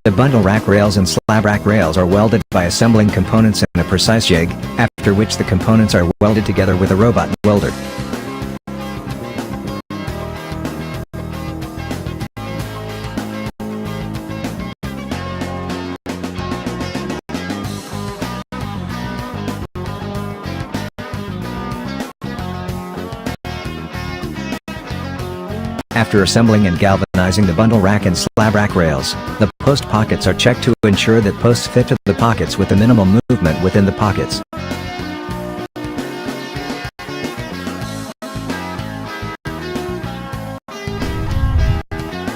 The bundle rack rails and slab rack rails are welded by assembling components in a precise jig, after which the components are welded together with a robot welder. After assembling and galvanizing the bundle rack and slab rack rails, the post pockets are checked to ensure that posts fit to the pockets with the minimal movement within the pockets.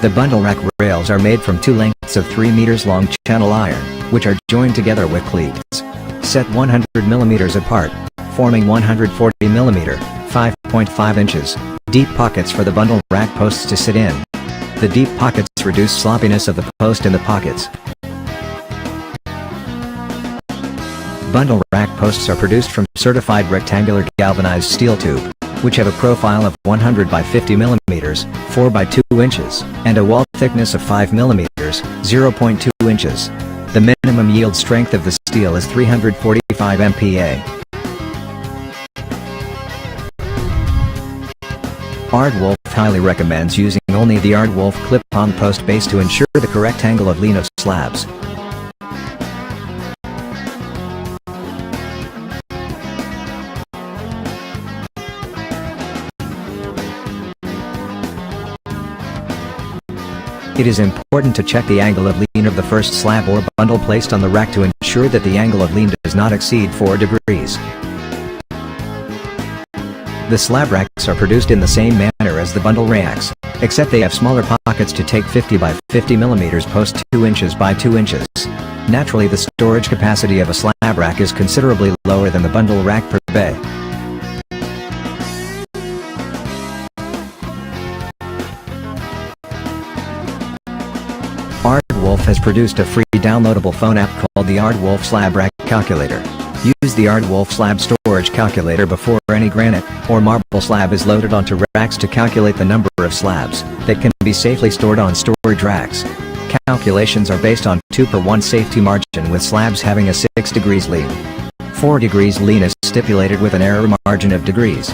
The bundle rack rails are made from two lengths of 3 meters long channel iron, which are joined together with cleats. Set 100 mm apart, forming 140 mm, 5.5 inches. Deep pockets for the bundle rack posts to sit in. The deep pockets reduce sloppiness of the post in the pockets. Bundle rack posts are produced from certified rectangular galvanized steel tube, which have a profile of 100 by 50 mm, 4 by 2 inches, and a wall thickness of 5 mm, 0.2 inches. The minimum yield strength of the steel is 345 MPa. Aardwolf highly recommends using only the Aardwolf clip-on post base to ensure the correct angle of lean of slabs. It is important to check the angle of lean of the first slab or bundle placed on the rack to ensure that the angle of lean does not exceed 4 degrees. The slab racks are produced in the same manner as the bundle racks, except they have smaller pockets to take 50 by 50 mm post 2 inches by 2 inches. Naturally, the storage capacity of a slab rack is considerably lower than the bundle rack per bay. Aardwolf has produced a free downloadable phone app called the Aardwolf Slab Rack Calculator. Use the Aardwolf Slab Storage Calculator before any granite or marble slab is loaded onto racks to calculate the number of slabs that can be safely stored on storage racks. Calculations are based on 2:1 safety margin, with slabs having a 6 degrees lean. 4 degrees lean is stipulated with an error margin of degrees.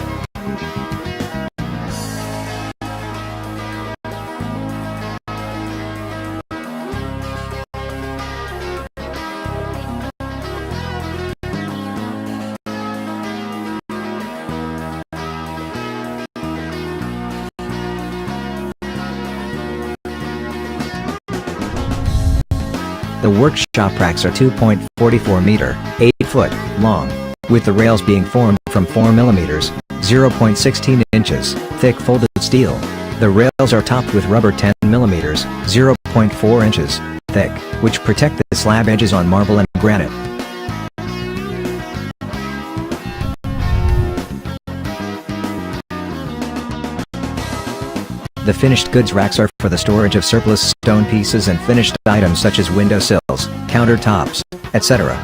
The workshop racks are 2.44 meter, 8 foot, long, with the rails being formed from 4 mm, 0.16 inches, thick folded steel. The rails are topped with rubber 10 mm, 0.4 inches, thick, which protect the slab edges on marble and granite. The finished goods racks are for the storage of surplus stone pieces and finished items such as window sills, countertops, etc.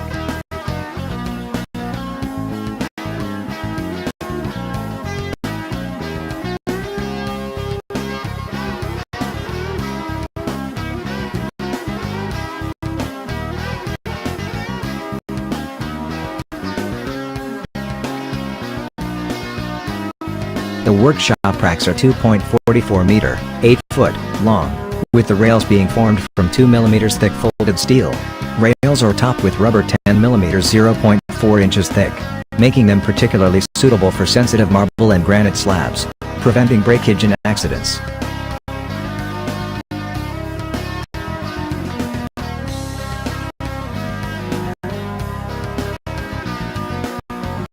The workshop racks are 2.44 meter, 8 foot, long, with the rails being formed from 2 mm thick folded steel. Rails are topped with rubber 10 mm, 0.4 inches thick, making them particularly suitable for sensitive marble and granite slabs, preventing breakage and accidents.